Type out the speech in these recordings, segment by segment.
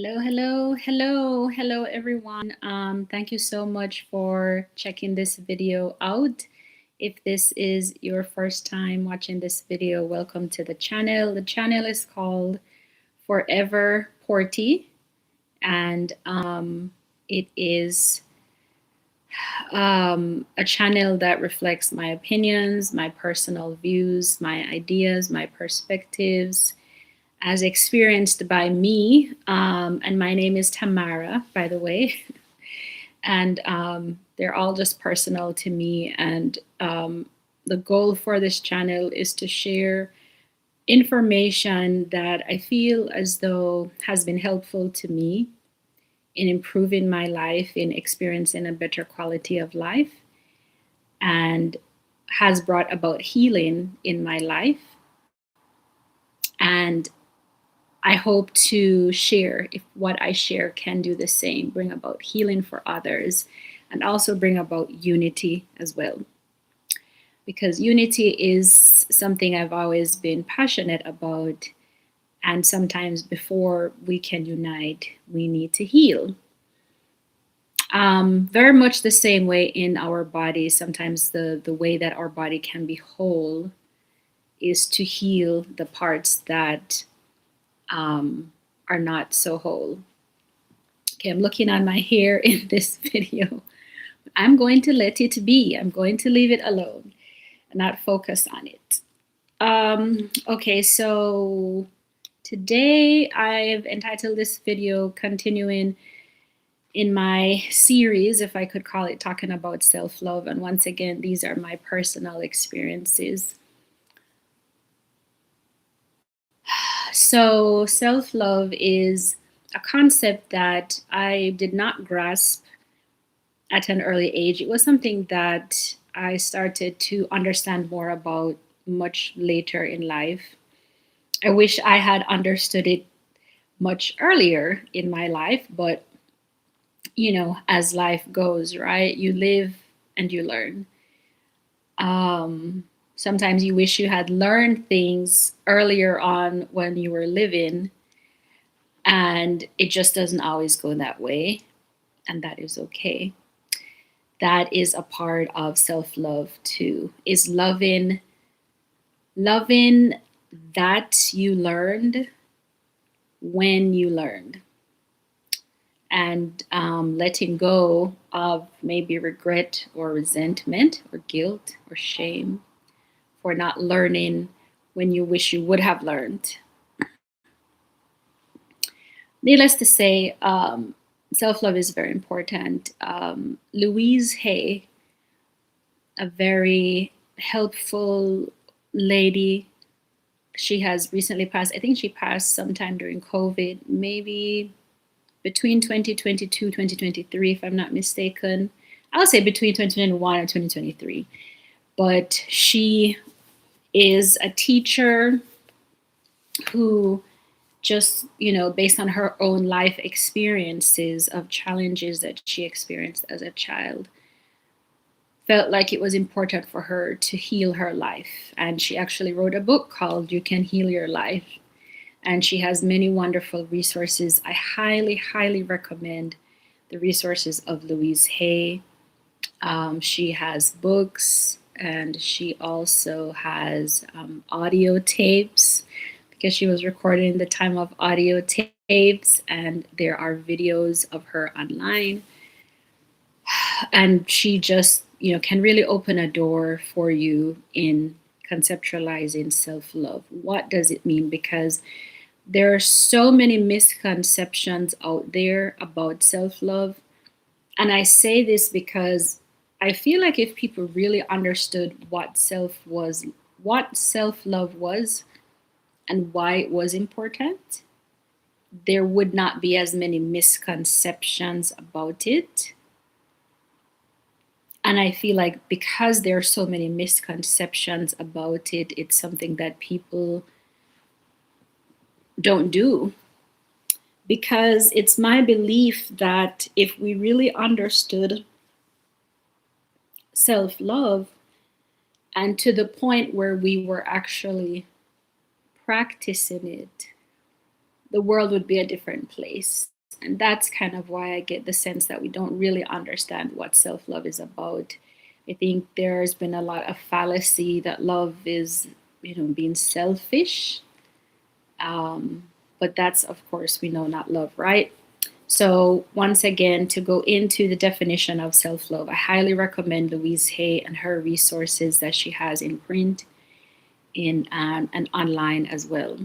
Hello, hello, hello, hello, everyone. Thank you so much for checking this video out. If this is your first time watching this video, welcome to the channel. The channel is called Forever Porty, and it is a channel that reflects my opinions, my personal views, my ideas, my perspectives, as experienced by me. And my name is Tamara, by the way. And they're all just personal to me. And the goal for this channel is to share information that I feel as though has been helpful to me in improving my life, in experiencing a better quality of life, and has brought about healing in my life. And I hope to share if what I share can do the same, bring about healing for others, and also bring about unity as well. Because unity is something I've always been passionate about. And sometimes before we can unite, we need to heal. Very much the same way in our body. Sometimes the way that our body can be whole is to heal the parts that are not so whole. Okay, I'm looking at my hair in this video. I'm going to let it be. I'm going to leave it alone and not focus on it. Okay, so today I've entitled this video continuing in my series, if I could call it, talking about self-love. And once again, these are my personal experiences. So self-love is a concept that I did not grasp at an early age. It was something that I started to understand more about much later in life. I wish I had understood it much earlier in my life, but as life goes, right? You live and you learn. Sometimes you wish you had learned things earlier on when you were living, and it just doesn't always go that way, and that is okay. That is a part of self-love too, is loving that you learned when you learned, and letting go of maybe regret or resentment or guilt or shame for not learning when you wish you would have learned. Needless to say, self-love is very important. Louise Hay, a very helpful lady, she has recently passed. I think she passed sometime during COVID, maybe between 2022, 2023, if I'm not mistaken. I'll say between 2021 and 2023. But she is a teacher who just, based on her own life experiences of challenges that she experienced as a child, felt like it was important for her to heal her life. And she actually wrote a book called You Can Heal Your Life. And she has many wonderful resources. I highly, highly recommend the resources of Louise Hay. She has books, and she also has audio tapes, because she was recording the time of audio tapes, and there are videos of her online. And she just, can really open a door for you in conceptualizing self-love. What does it mean? Because there are so many misconceptions out there about self-love. And I say this because I feel like if people really understood what self-love was, and why it was important, there would not be as many misconceptions about it. And I feel like because there are so many misconceptions about it, it's something that people don't do. Because it's my belief that if we really understood self-love, and to the point where we were actually practicing it, the world would be a different place. And that's kind of why I get the sense that we don't really understand what self love is about. I think there's been a lot of fallacy that love is, being selfish. Um, but that's, of course, we know not love, right? So, once again, to go into the definition of self love, I highly recommend Louise Hay and her resources that she has in print in and online as well.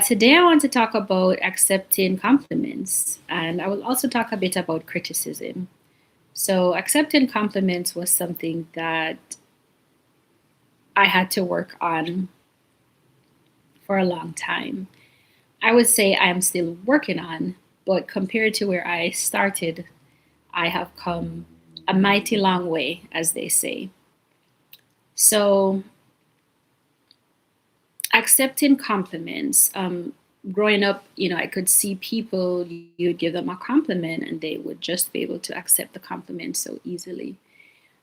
Today, I want to talk about accepting compliments, and I will also talk a bit about criticism. So, accepting compliments was something that I had to work on for a long time. I would say I'm still working on, but compared to where I started, I have come a mighty long way, as they say. So, accepting compliments. Growing up, I could see people, you'd give them a compliment and they would just be able to accept the compliment so easily.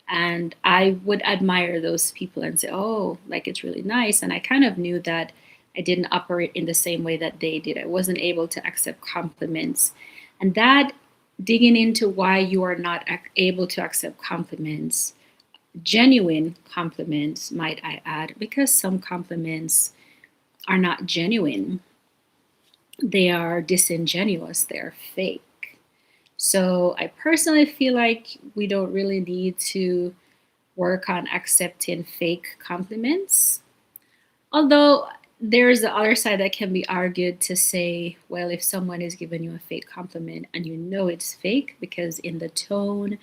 And I would admire those people and say, oh, like it's really nice. And I kind of knew that I didn't operate in the same way that they did. I wasn't able to accept compliments. And that digging into why you are not able to accept compliments, genuine compliments, might I add, because some compliments are not genuine. They are disingenuous, they're fake. So I personally feel like we don't really need to work on accepting fake compliments. Although there's the other side that can be argued to say, well, if someone is giving you a fake compliment and you know it's fake because in the tone,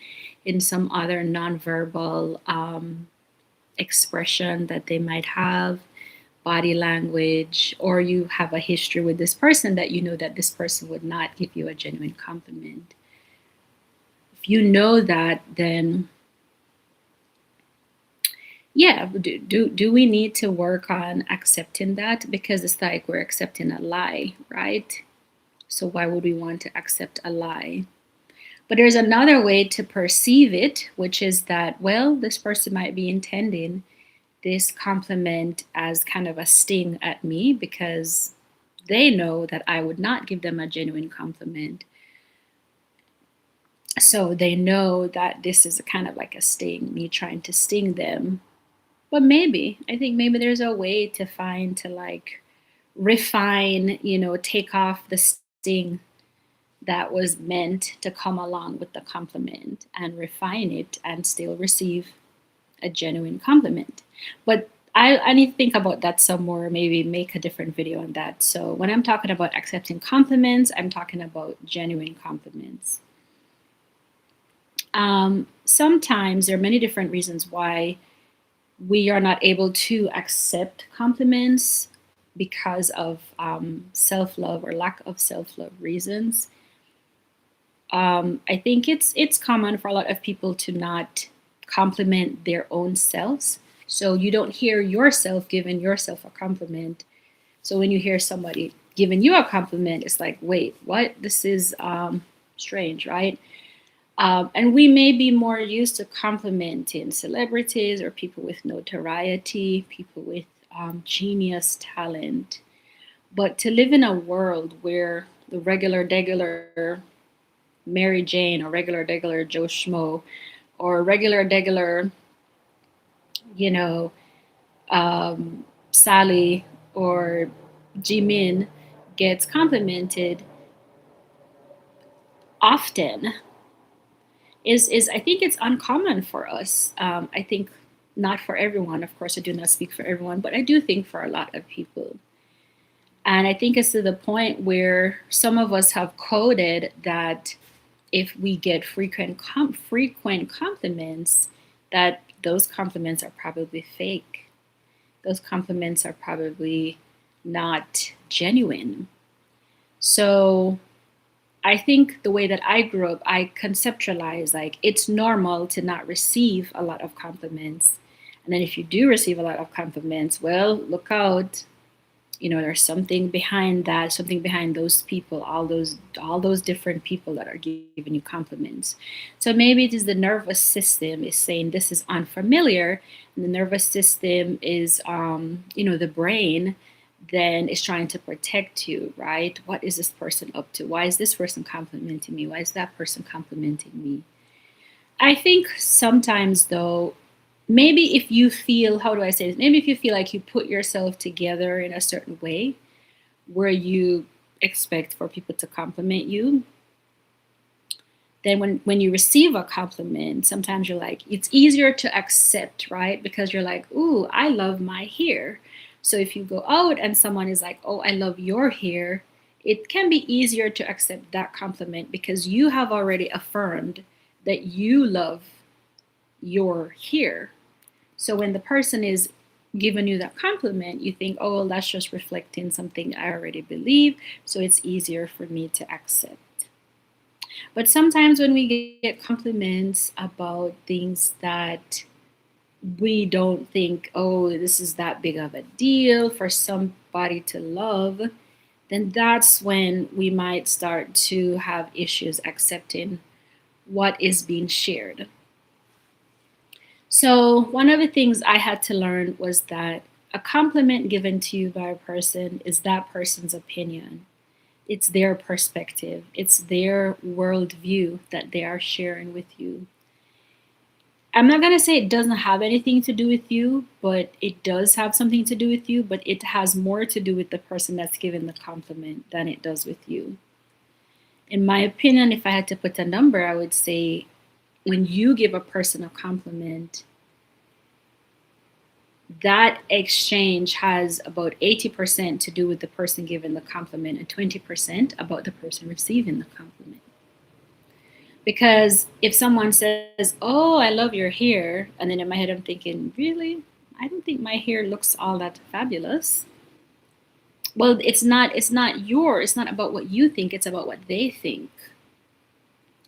in some other nonverbal expression that they might have, body language, or you have a history with this person that you know that this person would not give you a genuine compliment. If you know that, then yeah, do we need to work on accepting that? Because it's like we're accepting a lie, right? So why would we want to accept a lie? But there's another way to perceive it, which is that, well, this person might be intending this compliment as kind of a sting at me because they know that I would not give them a genuine compliment. So they know that this is kind of like a sting, me trying to sting them. But maybe, I think maybe there's a way to find to like refine, take off the sting that was meant to come along with the compliment and refine it and still receive a genuine compliment. But I need to think about that some more, maybe make a different video on that. So when I'm talking about accepting compliments, I'm talking about genuine compliments. Sometimes there are many different reasons why we are not able to accept compliments because of self love or lack of self love reasons. I think it's common for a lot of people to not compliment their own selves. So you don't hear yourself giving yourself a compliment. So when you hear somebody giving you a compliment, it's like, wait, what? This is strange, right? And we may be more used to complimenting celebrities or people with notoriety, people with genius talent. But to live in a world where the regular, degular Mary Jane or regular, degular Joe Schmo or regular, degular, you know, Sally or Jimin gets complimented often is I think it's uncommon for us. I think not for everyone, of course. I do not speak for everyone, but I do think for a lot of people. And I think it's to the point where some of us have coded that if we get frequent compliments, that those compliments are probably fake. Those compliments are probably not genuine. So I think the way that I grew up, I conceptualize like it's normal to not receive a lot of compliments. And then if you do receive a lot of compliments, well, look out. There's something behind that, something behind those people, all those different people that are giving you compliments. So maybe it is the nervous system is saying this is unfamiliar, and the nervous system is the brain then is trying to protect you, right? What is this person up to? Why is this person complimenting me? Why is that person complimenting me? I think sometimes, though, maybe if you feel, how do I say this? Maybe if you feel like you put yourself together in a certain way where you expect for people to compliment you, then when you receive a compliment, sometimes you're like, it's easier to accept, right? Because you're like, ooh, I love my hair. So if you go out and someone is like, oh, I love your hair, it can be easier to accept that compliment because you have already affirmed that you love your hair. So when the person is giving you that compliment, you think, oh, well, that's just reflecting something I already believe. So it's easier for me to accept. But sometimes when we get compliments about things that we don't think, oh, this is that big of a deal for somebody to love, then that's when we might start to have issues accepting what is being shared. So, one of the things I had to learn was that a compliment given to you by a person is that person's opinion. It's their perspective, it's their worldview that they are sharing with you. I'm not going to say it doesn't have anything to do with you, but it does have something to do with you, but it has more to do with the person that's giving the compliment than it does with you. In my opinion, if I had to put a number, I would say when you give a person a compliment, that exchange has about 80% to do with the person giving the compliment and 20% about the person receiving the compliment. Because if someone says, oh, I love your hair, and then in my head I'm thinking, really? I don't think my hair looks all that fabulous. Well, it's not about what you think, it's about what they think.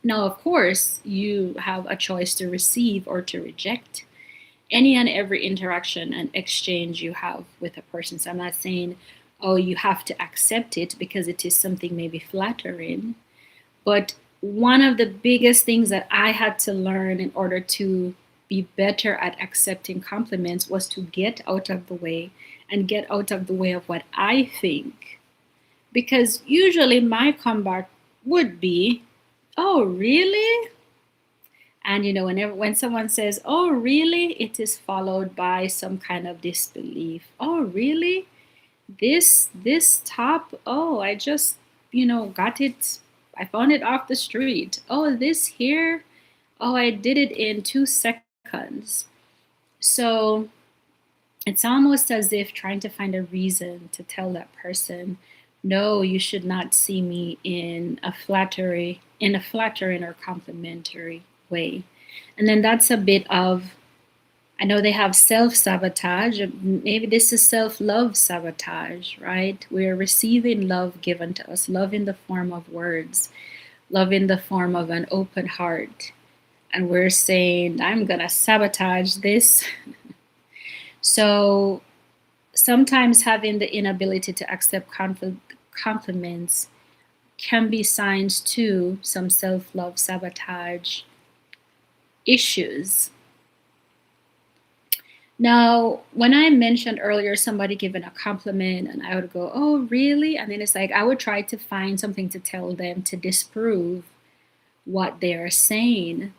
Now, of course, you have a choice to receive or to reject any and every interaction and exchange you have with a person. So I'm not saying, oh, you have to accept it because it is something maybe flattering. But one of the biggest things that I had to learn in order to be better at accepting compliments was to get out of the way and get out of the way of what I think. Because usually my comeback would be, oh, really? And when someone says, "Oh, really?" it is followed by some kind of disbelief. "Oh, really? This top? Oh, I just, got it. I found it off the street. Oh, this here? Oh, I did it in 2 seconds." So it's almost as if trying to find a reason to tell that person, "No, you should not see me in a flattering or complimentary way." And then that's a bit of, I know they have self sabotage. Maybe this is self love sabotage, right? We're receiving love given to us, love in the form of words, love in the form of an open heart. And we're saying, I'm going to sabotage this. So sometimes having the inability to accept compliments can be signs to some self love sabotage issues. Now, when I mentioned earlier somebody giving a compliment and I would go, oh, really? And then it's like I would try to find something to tell them to disprove what they are saying.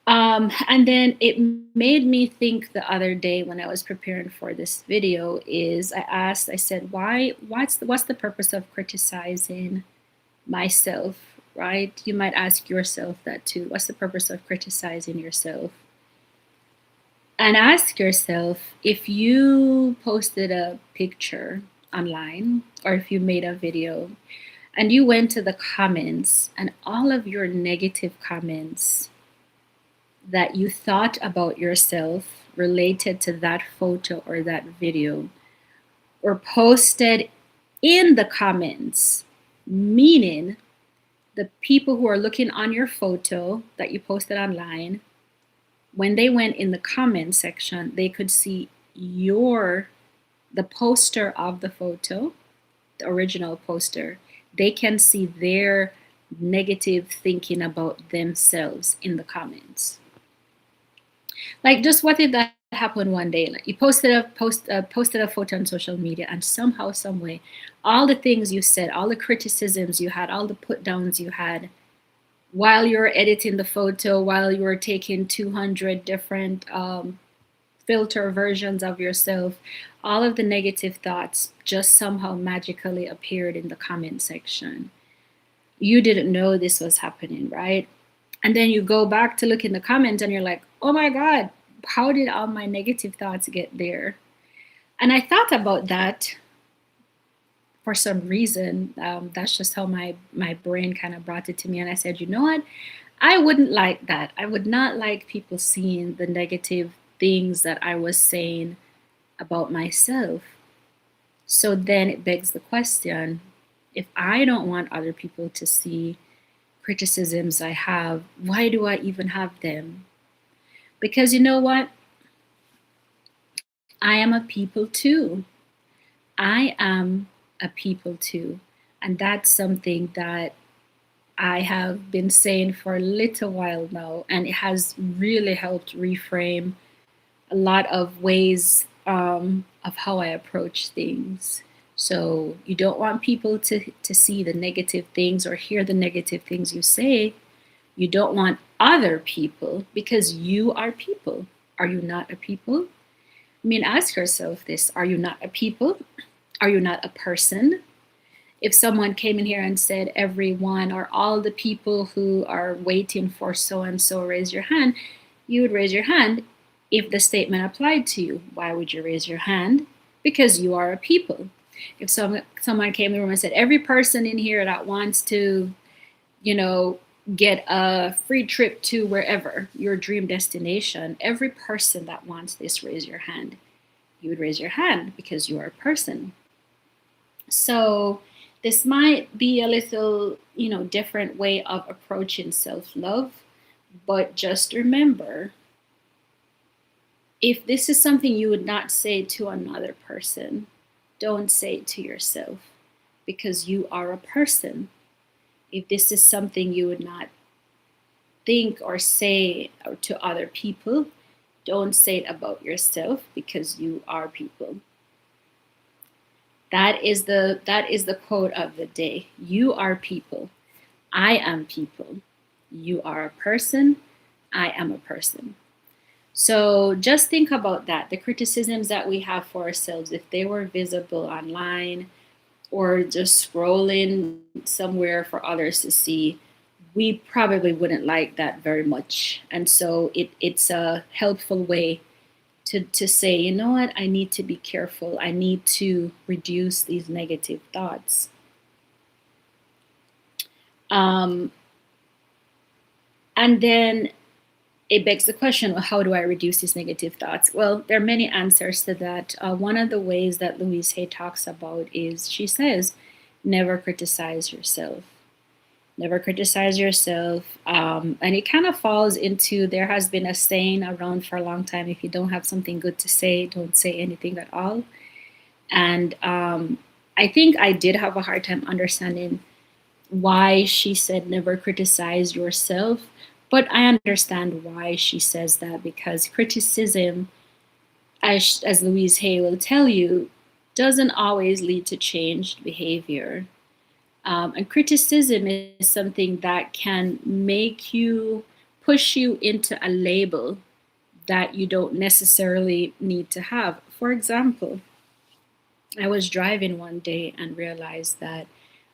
And then it made me think the other day when I was preparing for this video is I said, what's the purpose of criticizing myself, right? You might ask yourself that too. What's the purpose of criticizing yourself? And ask yourself, if you posted a picture online or if you made a video and you went to the comments and all of your negative comments that you thought about yourself related to that photo or that video were posted in the comments, meaning the people who are looking on your photo that you posted online, when they went in the comment section, they could see the poster of the photo, the original poster. They can see their negative thinking about themselves in the comments. Like, just what if that happened one day. Like you posted a photo on social media, and somehow, some way, all the things you said, all the criticisms you had, all the put downs you had, while you were editing the photo, while you were taking 200 different filter versions of yourself, all of the negative thoughts just somehow magically appeared in the comment section. You didn't know this was happening, right? And then you go back to look in the comments and you're like, oh my God, how did all my negative thoughts get there? And I thought about that for some reason. That's just how my brain kind of brought it to me. And I said, you know what? I wouldn't like that. I would not like people seeing the negative things that I was saying about myself. So then it begs the question, if I don't want other people to see criticisms I have, why do I even have them? Because you know what? I am a people too. I am a people too. And that's something that I have been saying for a little while now, and it has really helped reframe a lot of ways of how I approach things. So you don't want people to see the negative things or hear the negative things you say. You don't want other people, because you are people. Are you not a people? I mean, ask yourself this: are you not a people? Are you not a person? If someone came in here and said, everyone or all the people who are waiting for so and so raise your hand, you would raise your hand if the statement applied to you. Why would you raise your hand? Because you are a people. If someone came in the room and said, every person in here that wants to, you know, get a free trip to wherever your dream destination, every person that wants this, raise your hand. You would raise your hand because you are a person. So this might be a little, different way of approaching self-love, but just remember, if this is something you would not say to another person, don't say it to yourself, because you are a person. If this is something you would not think or say to other people, don't say it about yourself, because you are people. That is the quote of the day. You are people. I am people. You are a person. I am a person. So just think about that. The criticisms that we have for ourselves, if they were visible online or just scrolling somewhere for others to see, we probably wouldn't like that very much. And so it's a helpful way to say, you know what, I need to be careful. I need to reduce these negative thoughts. And then it begs the question, well, how do I reduce these negative thoughts? Well, there are many answers to that. One of the ways that Louise Hay talks about is, she says, never criticize yourself. Never criticize yourself. And it kind of falls into, there has been a saying around for a long time, if you don't have something good to say, don't say anything at all. And I think I did have a hard time understanding why she said never criticize yourself. But I understand why she says that, because criticism, as Louise Hay will tell you, doesn't always lead to changed behavior. And criticism is something that can make you, push you into a label that you don't necessarily need to have. For example, I was driving one day and realized that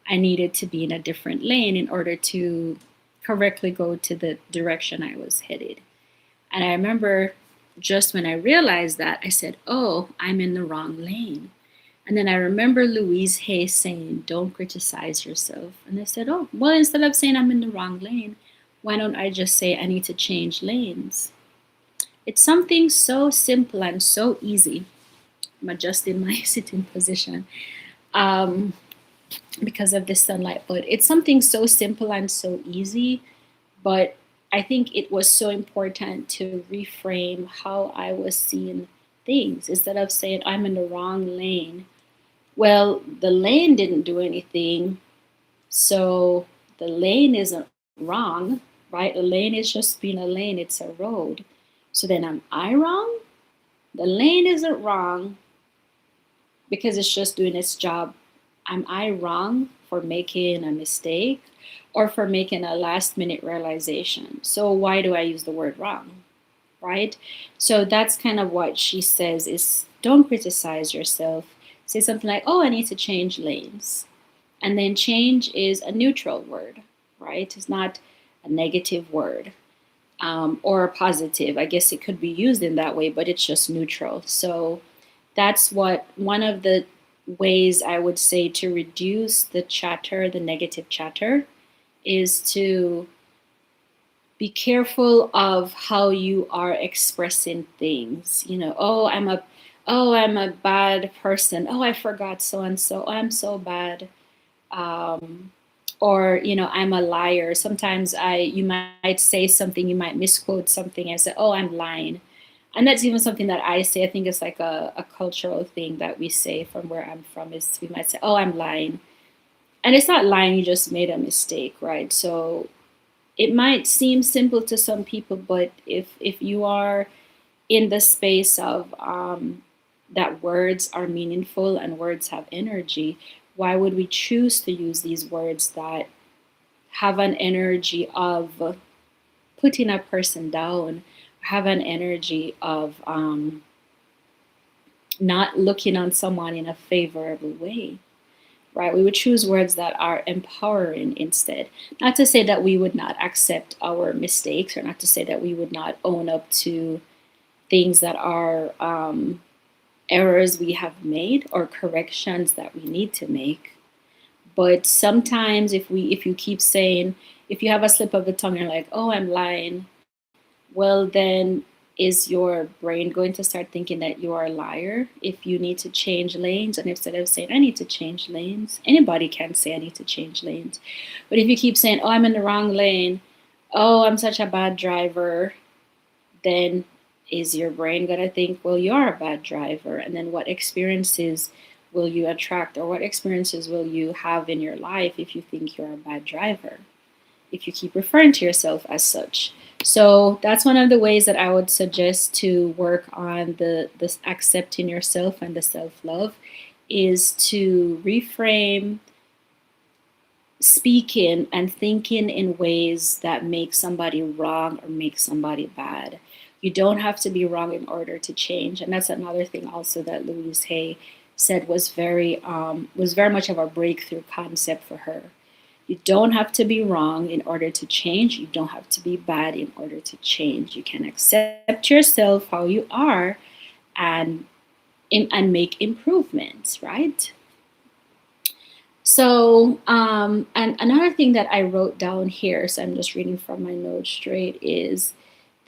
I needed to be in a different lane in order to correctly go to the direction I was headed. And I remember just when I realized that, I said, oh, I'm in the wrong lane. And then I remember Louise Hay saying, don't criticize yourself. And I said, oh, well, instead of saying I'm in the wrong lane, why don't I just say I need to change lanes? It's something so simple and so easy. I'm adjusting my sitting position because of the sunlight, but it's something so simple and so easy. But I think it was so important to reframe how I was seeing things. Instead of saying I'm in the wrong lane, well, the lane didn't do anything, so the lane isn't wrong, right? The lane is just being a lane, it's a road. So then am I wrong? The lane isn't wrong because it's just doing its job. Am I wrong for making a mistake or for making a last minute realization? So why do I use the word wrong? Right? So that's kind of what she says is don't criticize yourself. Say something like, "Oh, I need to change lanes." And then change is a neutral word, right? It's not a negative word or a positive. I guess it could be used in that way, but it's just neutral. So that's what one of the ways I would say to reduce the chatter, the negative chatter, is to be careful of how you are expressing things. Oh, I'm a bad person. Oh, I forgot so and so. Oh, I'm so bad. Um, or I'm a liar. Sometimes you might say something, you might misquote something and say, oh, I'm lying. And that's even something that I say. I think it's like a cultural thing that we say from where I'm from is we might say, oh, I'm lying. And it's not lying, you just made a mistake, right? So it might seem simple to some people, but if you are in the space of that words are meaningful and words have energy, why would we choose to use these words that have an energy of putting a person down, have an energy of not looking on someone in a favorable way? Right? We would choose words that are empowering instead. Not to say that we would not accept our mistakes, or not to say that we would not own up to things that are errors we have made or corrections that we need to make. But sometimes if you keep saying, if you have a slip of the tongue, you're like, oh, I'm lying, well, then is your brain going to start thinking that you are a liar if you need to change lanes? And instead of saying, I need to change lanes, anybody can say, I need to change lanes. But if you keep saying, oh, I'm in the wrong lane, oh, I'm such a bad driver, then is your brain going to think, well, you're a bad driver? And then what experiences will you attract, or what experiences will you have in your life if you think you're a bad driver, if you keep referring to yourself as such? So that's one of the ways that I would suggest to work on the accepting yourself and the self-love, is to reframe speaking and thinking in ways that make somebody wrong or make somebody bad. You don't have to be wrong in order to change. And that's another thing also that Louise Hay said was very much of a breakthrough concept for her. You don't have to be wrong in order to change. You don't have to be bad in order to change. You can accept yourself how you are and make improvements, right? So, and another thing that I wrote down here, so I'm just reading from my notes straight, is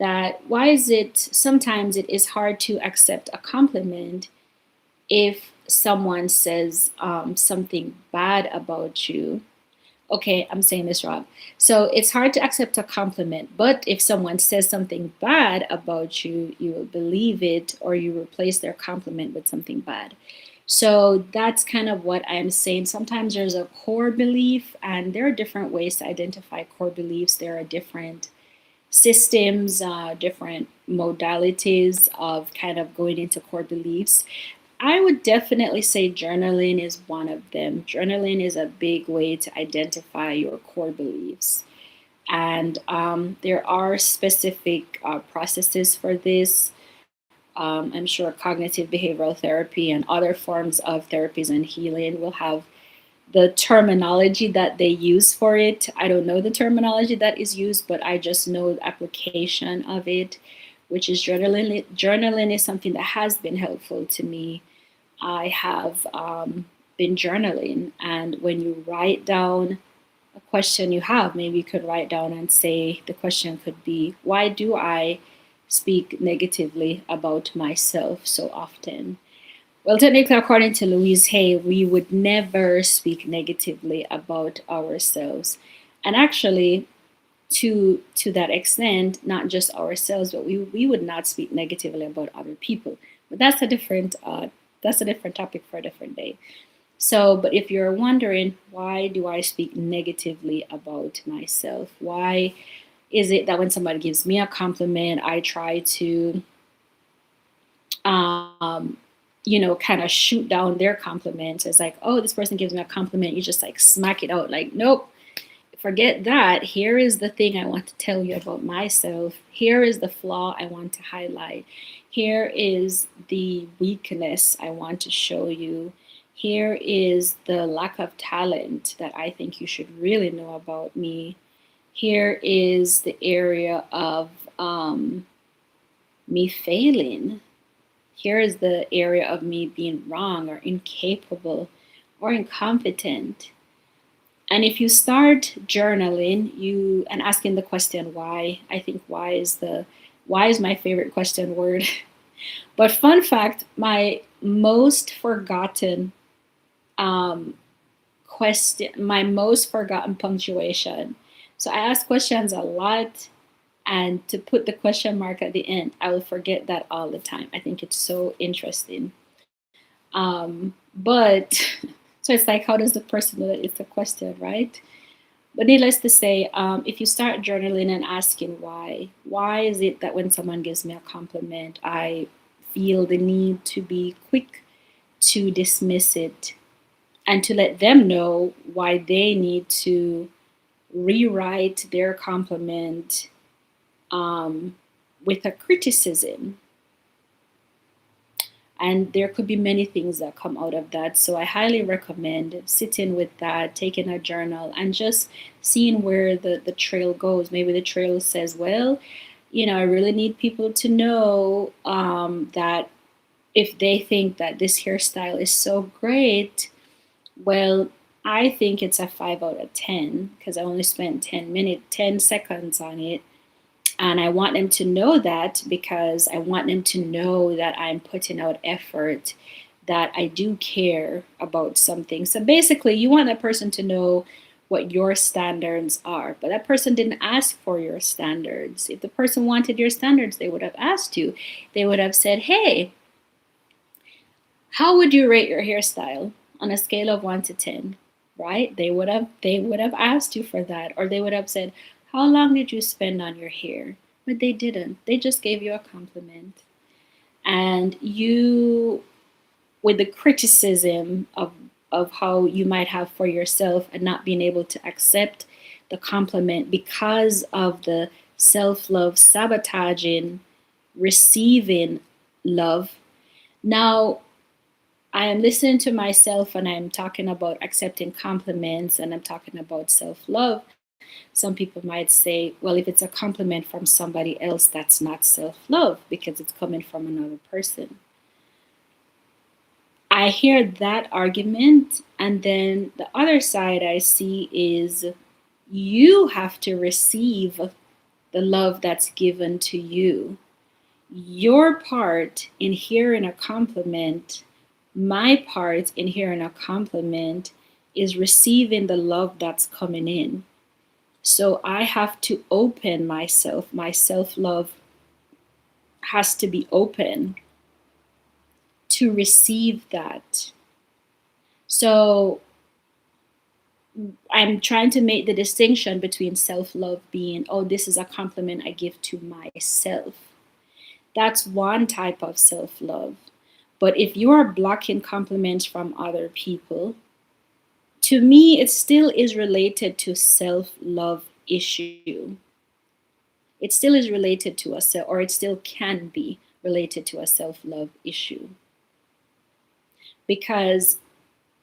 that why is it sometimes it is hard to accept a compliment if someone says something bad about you. Okay, I'm saying this wrong. So it's hard to accept a compliment, but if someone says something bad about you, you will believe it, or you replace their compliment with something bad. So that's kind of what I'm saying. Sometimes there's a core belief, and there are different ways to identify core beliefs. There are different systems, different modalities of kind of going into core beliefs. I would definitely say journaling is one of them. Journaling is a big way to identify your core beliefs. And there are specific processes for this. I'm sure cognitive behavioral therapy and other forms of therapies and healing will have the terminology that they use for it. I don't know the terminology that is used, but I just know the application of it, which is journaling. Journaling is something that has been helpful to me. I have been journaling, and when you write down a question you have, maybe you could write down and say, the question could be, why do I speak negatively about myself so often? Well, technically, according to Louise Hay, we would never speak negatively about ourselves. And actually, to that extent, not just ourselves, but we would not speak negatively about other people. But that's a different topic for a different day. So, but if you're wondering, why do I speak negatively about myself? Why is it that when somebody gives me a compliment, I try to um, kind of shoot down their compliments. It's like, oh, this person gives me a compliment. You just like smack it out. Like, nope, forget that. Here is the thing I want to tell you about myself. Here is the flaw I want to highlight. Here is the weakness I want to show you. Here is the lack of talent that I think you should really know about me. Here is the area of me failing. Here is the area of me being wrong or incapable or incompetent. And if you start journaling, you and asking the question why, I think why is my favorite question word. But fun fact, my most forgotten question, my most forgotten punctuation. So I ask questions a lot, and to put the question mark at the end, I will forget that all the time. I think it's so interesting. But so it's like, how does the person know that it's a question, right? But needless to say, if you start journaling and asking why is it that when someone gives me a compliment, I feel the need to be quick to dismiss it and to let them know why they need to rewrite their compliment with a criticism. And there could be many things that come out of that. So I highly recommend sitting with that, taking a journal, and just seeing where the trail goes. Maybe the trail says, well, I really need people to know that if they think that this hairstyle is so great, well, I think it's a 5 out of 10 because I only spent 10 seconds on it. And I want them to know that because I want them to know that I'm putting out effort, that I do care about something. So basically, you want that person to know what your standards are. But that person didn't ask for your standards. If the person wanted your standards, they would have asked you. They would have said, hey, how would you rate your hairstyle on a scale of 1 to 10? Right? They would have asked you for that, or they would have said, how long did you spend on your hair? But they didn't. They just gave you a compliment. And you, with the criticism of how you might have for yourself and not being able to accept the compliment because of the self-love sabotaging receiving love. Now, I am listening to myself and I'm talking about accepting compliments and I'm talking about self-love. Some people might say, well, if it's a compliment from somebody else, that's not self-love because it's coming from another person. I hear that argument, and then the other side I see is you have to receive the love that's given to you. Your part in hearing a compliment, my part in hearing a compliment is receiving the love that's coming in. So I have to open myself. My self-love has to be open to receive that. So I'm trying to make the distinction between self-love being, oh, this is a compliment I give to myself. That's one type of self-love. But if you are blocking compliments from other people, to me, it still is related to self-love issue. It still is related to a self, or it still can be related to a self-love issue. Because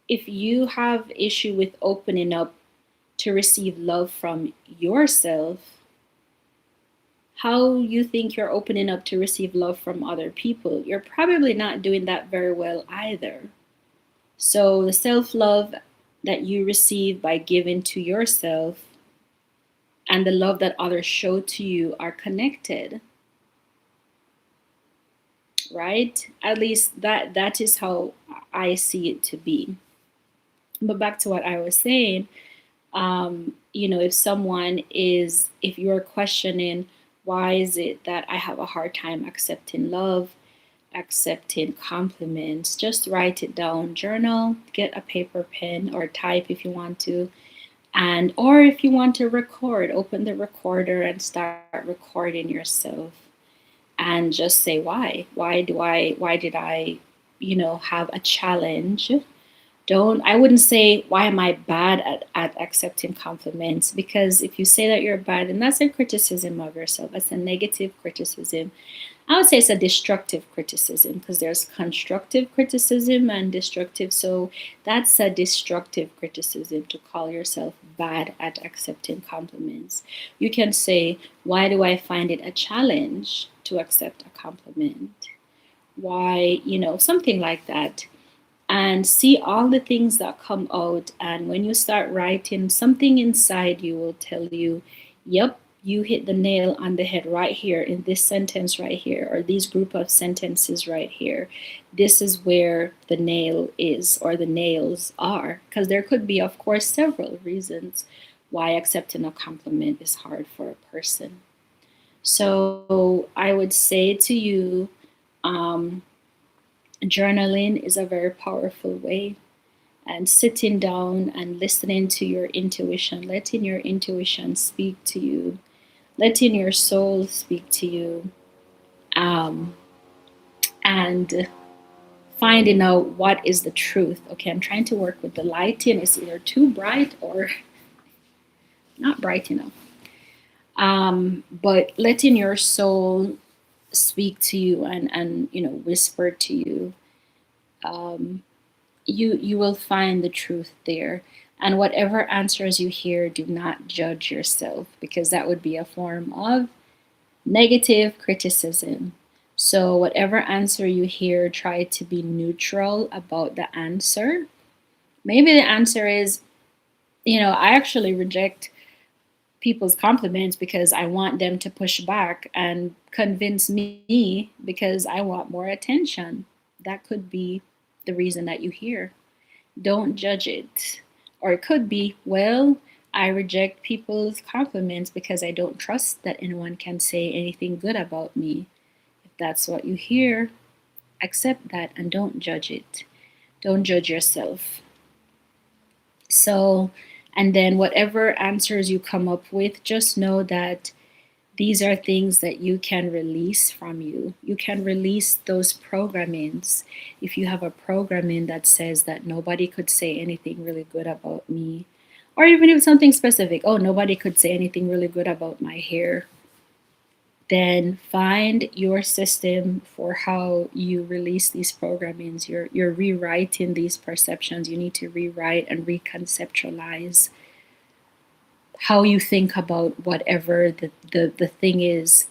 if you have issue with opening up to receive love from yourself, how you think you're opening up to receive love from other people? You're probably not doing that very well either. So the self-love that you receive by giving to yourself and the love that others show to you are connected, right? At least that is how I see it to be. But back to what I was saying, if you're questioning, why is it that I have a hard time accepting love, accepting compliments, just write it down, journal, get a paper pen or type if you want to. Or if you want to record, open the recorder and start recording yourself. and just say why. Why did I, have a challenge? I wouldn't say, why am I bad at accepting compliments? Because if you say that you're bad, then that's a criticism of yourself. That's a negative criticism. I would say it's a destructive criticism, because there's constructive criticism and destructive. So that's a destructive criticism, to call yourself bad at accepting compliments. You can say, why do I find it a challenge to accept a compliment? Why, something like that. And see all the things that come out. And when you start writing, something inside you will tell you, yep, you hit the nail on the head right here in this sentence right here, or these group of sentences right here. This is where the nail is, or the nails are. Because there could be, of course, several reasons why accepting a compliment is hard for a person. So I would say to you, journaling is a very powerful way, and sitting down and listening to your intuition, letting your intuition speak to you, letting your soul speak to you, um, and finding out what is the truth. Okay, I'm trying to work with the lighting. It's either too bright or not bright enough. But letting your soul speak to you, and whisper to you, you will find the truth there. And whatever answers you hear, do not judge yourself, because that would be a form of negative criticism. So whatever answer you hear, try to be neutral about the answer. Maybe the answer is, I actually reject people's compliments because I want them to push back and convince me, because I want more attention. That could be the reason that you hear. Don't judge it. Or it could be, well, I reject people's compliments because I don't trust that anyone can say anything good about me. If that's what you hear, accept that and don't judge it. Don't judge yourself. So, and then whatever answers you come up with, just know that these are things that you can release from you. You can release those programmings. If you have a programming that says that nobody could say anything really good about me, or even if something specific, oh, nobody could say anything really good about my hair, then find your system for how you release these programmings. You're rewriting these perceptions. You need to rewrite and reconceptualize how you think about whatever the thing is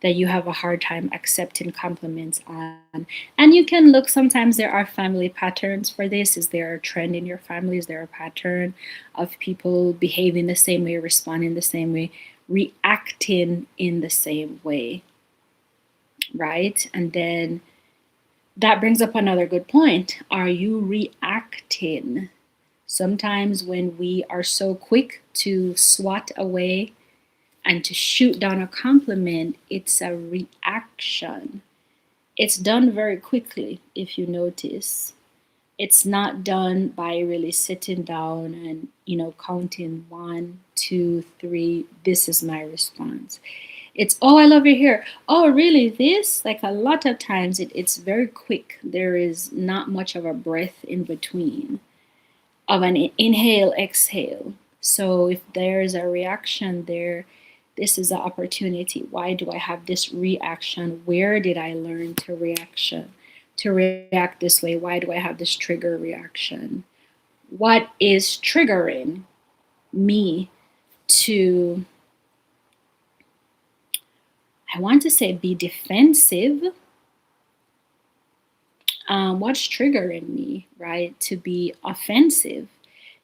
that you have a hard time accepting compliments on. And you can look, sometimes there are family patterns for this. Is there a trend in your family? Is there a pattern of people behaving the same way, responding the same way, reacting in the same way? Right? And then that brings up another good point. Are you reacting? Sometimes when we are so quick to swat away and to shoot down a compliment, it's a reaction. It's done very quickly, if you notice. It's not done by really sitting down and, counting 1, 2, 3, this is my response. It's, oh, I love your hair. Oh, really? This? Like a lot of times it's very quick. There is not much of a breath in between of an inhale, exhale. So if there's a reaction there, this is the opportunity. Why do I have this reaction? Where did I learn to react this way? Why do I have this trigger reaction? What is triggering me to, I want to say, be defensive? What's triggering me, right, to be offensive?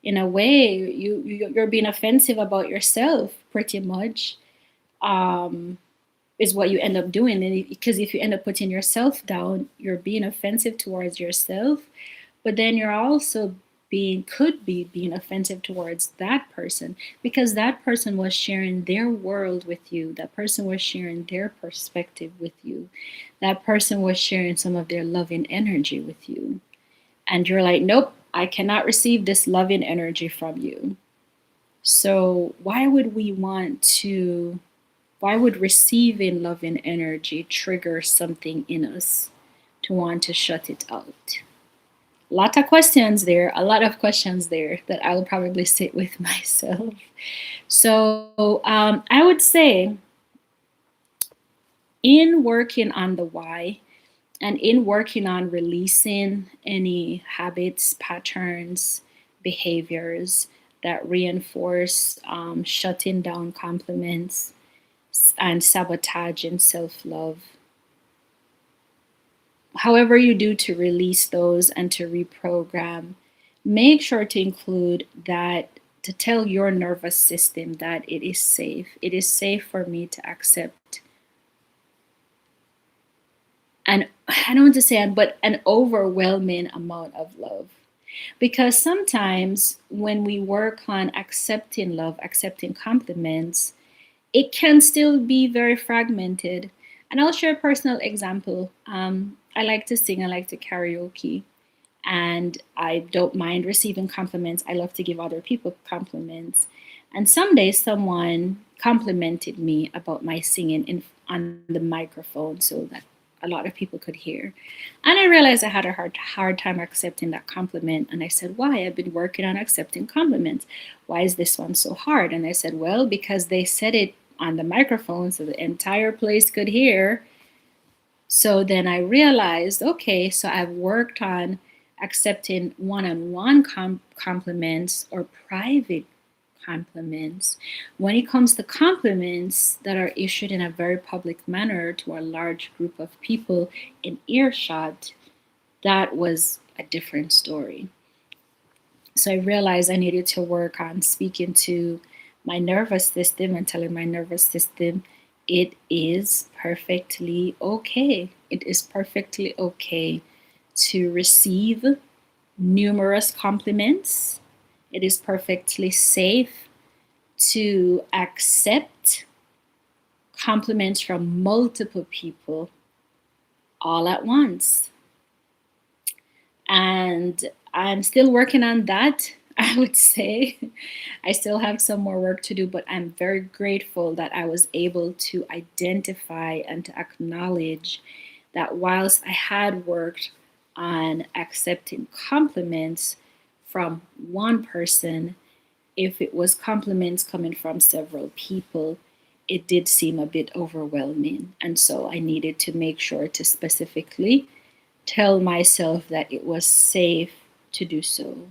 In a way, you're being offensive about yourself, pretty much, is what you end up doing. And because if you end up putting yourself down, you're being offensive towards yourself, but then you're also could be being offensive towards that person, because that person was sharing their world with you. That person was sharing their perspective with you. That person was sharing some of their loving energy with you. And you're like, nope, I cannot receive this loving energy from you. So why would we want to Why would receiving loving energy trigger something in us to want to shut it out? Lot of questions there, a lot of questions there that I'll probably sit with myself. So I would say, in working on the why and in working on releasing any habits, patterns, behaviors that reinforce shutting down compliments and sabotaging self love, however you do to release those and to reprogram, make sure to include that, to tell your nervous system that it is safe. It is safe for me to accept, and I don't want to say, but an overwhelming amount of love. Because sometimes when we work on accepting love, accepting compliments, it can still be very fragmented. And I'll share a personal example. I like to sing, I like to karaoke, and I don't mind receiving compliments. I love to give other people compliments. And someday someone complimented me about my singing on the microphone so that a lot of people could hear. And I realized I had a hard time accepting that compliment. And I said, why? I've been working on accepting compliments. Why is this one so hard? And I said, well, because they said it on the microphone so the entire place could hear. So then I realized, okay, so I've worked on accepting one-on-one compliments or private compliments. When it comes to compliments that are issued in a very public manner to a large group of people in earshot, that was a different story. So I realized I needed to work on speaking to my nervous system and telling my nervous system it is perfectly okay. It is perfectly okay to receive numerous compliments. It is perfectly safe to accept compliments from multiple people all at once. And I'm still working on that, I would say. I still have some more work to do, but I'm very grateful that I was able to identify and to acknowledge that whilst I had worked on accepting compliments from one person, if it was compliments coming from several people, it did seem a bit overwhelming. And so I needed to make sure to specifically tell myself that it was safe to do so.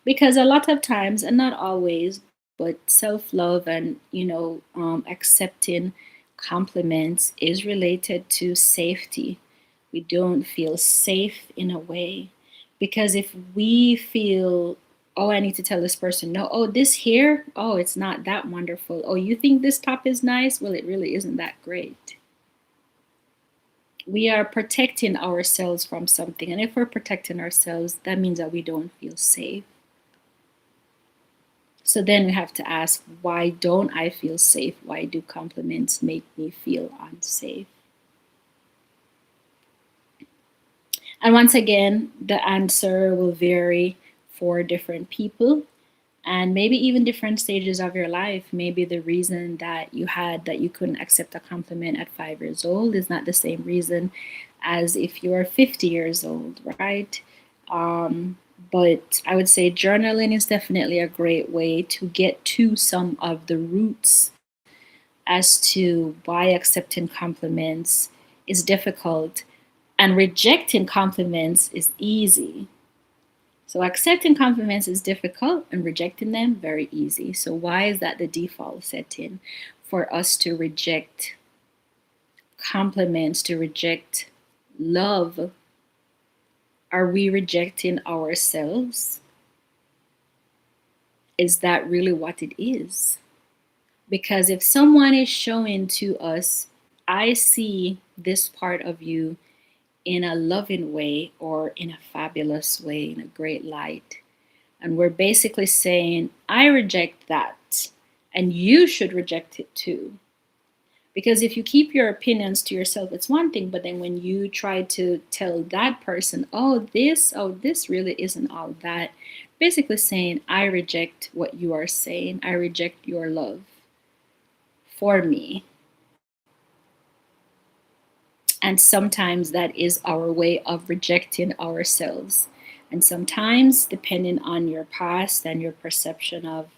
Because a lot of times, and not always, but self love and, accepting compliments is related to safety. We don't feel safe in a way. Because if we feel, oh, I need to tell this person, no, oh, this here, oh, it's not that wonderful. Oh, you think this top is nice? Well, it really isn't that great. We are protecting ourselves from something. And if we're protecting ourselves, that means that we don't feel safe. So then we have to ask, why don't I feel safe? Why do compliments make me feel unsafe? And once again, the answer will vary for different people and maybe even different stages of your life. Maybe the reason that you couldn't accept a compliment at 5 years old is not the same reason as if you're 50 years old, right? But I would say journaling is definitely a great way to get to some of the roots as to why accepting compliments is difficult and rejecting compliments is easy. So accepting compliments is difficult and rejecting them very easy. So why is that the default setting for us to reject compliments, to reject love? Are we rejecting ourselves? Is that really what it is? Because if someone is showing to us, I see this part of you in a loving way or in a fabulous way, in a great light, and we're basically saying, I reject that, and you should reject it too. Because if you keep your opinions to yourself, it's one thing, but then when you try to tell that person, oh, this really isn't all that, basically saying, I reject what you are saying. I reject your love for me. And sometimes that is our way of rejecting ourselves. And sometimes, depending on your past and your perception of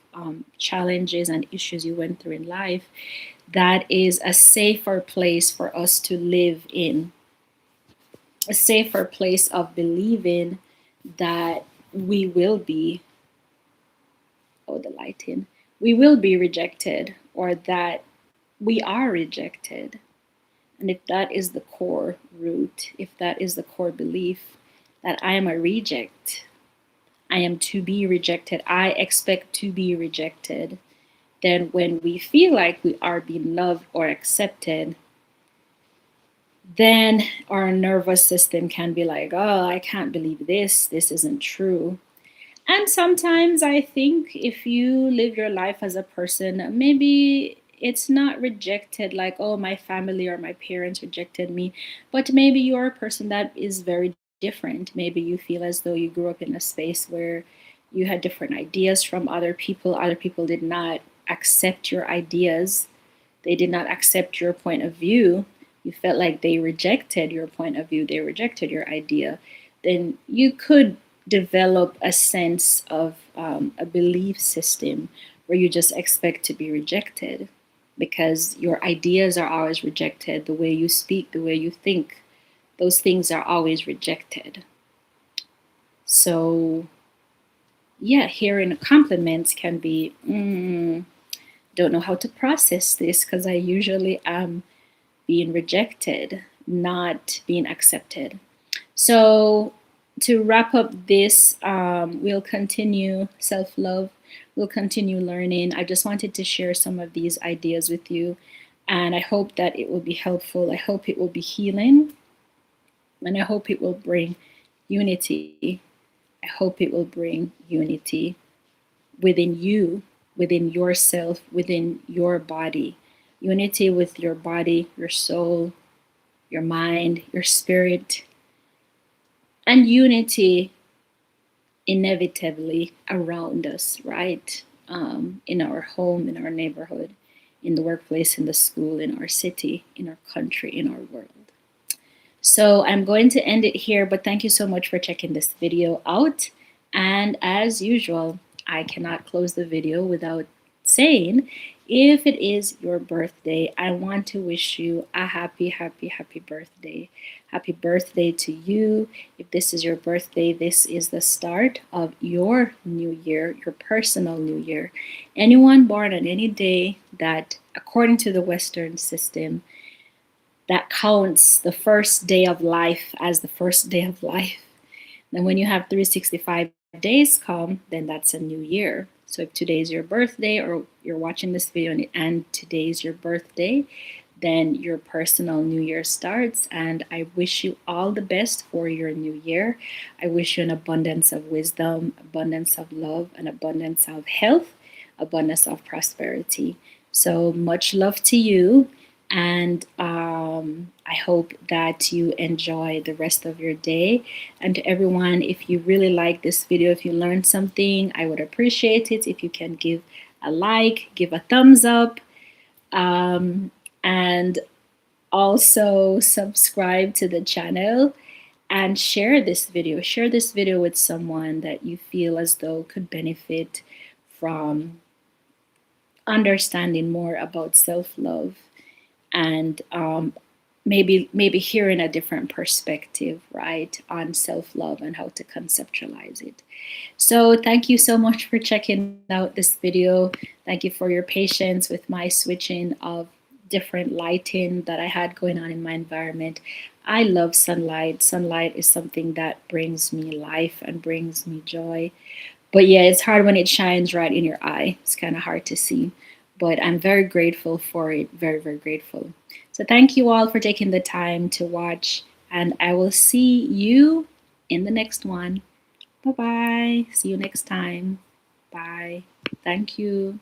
challenges and issues you went through in life, that is a safer place for us to live in, a safer place of believing that we will be, oh, the lighting, we will be rejected, or that we are rejected. And if that is the core root, if that is the core belief that I am a reject, I am to be rejected, I expect to be rejected, then when we feel like we are being loved or accepted, then our nervous system can be like, oh, I can't believe this isn't true. And sometimes I think if you live your life as a person, maybe it's not rejected like, oh, my family or my parents rejected me, but maybe you're a person that is very different. Maybe you feel as though you grew up in a space where you had different ideas from other people. Other people did not accept your ideas, they did not accept your point of view. You felt like they rejected your point of view, they rejected your idea. Then you could develop a sense of a belief system where you just expect to be rejected because your ideas are always rejected. The way you speak, the way you think, those things are always rejected. So, yeah, hearing compliments can be, don't know how to process this because I usually am being rejected, not being accepted. So, to wrap up this, we'll continue self love, we'll continue learning. I just wanted to share some of these ideas with you, and I hope that it will be helpful. I hope it will be healing, and I hope it will bring unity. I hope it will bring unity within you, within yourself, within your body. Unity with your body, your soul, your mind, your spirit, and unity inevitably around us, right? In our home, in our neighborhood, in the workplace, in the school, in our city, in our country, in our world. So I'm going to end it here, but thank you so much for checking this video out. And as usual, I cannot close the video without saying, if it is your birthday, I want to wish you a happy, happy, happy birthday. Happy birthday to you. If this is your birthday, this is the start of your new year, your personal new year. Anyone born on any day that, according to the Western system, that counts the first day of life as the first day of life. Then when you have 365 days come, then that's a new year. So if today is your birthday or you're watching this video and today is your birthday, then your personal new year starts. And I wish you all the best for your new year. I wish you an abundance of wisdom, abundance of love, an abundance of health, abundance of prosperity. So much love to you. And I hope that you enjoy the rest of your day. And to everyone, if you really like this video, if you learned something, I would appreciate it if you can give a like, give a thumbs up, and also subscribe to the channel and share this video. Share this video with someone that you feel as though could benefit from understanding more about self-love and maybe hearing a different perspective, right, on self-love and how to conceptualize it. So thank you so much for checking out this video. Thank you for your patience with my switching of different lighting that I had going on in my environment. I love sunlight. Sunlight is something that brings me life and brings me joy. But yeah, it's hard when it shines right in your eye. It's kind of hard to see. But I'm very grateful for it. Very, very grateful. So thank you all for taking the time to watch. And I will see you in the next one. Bye-bye. See you next time. Bye. Thank you.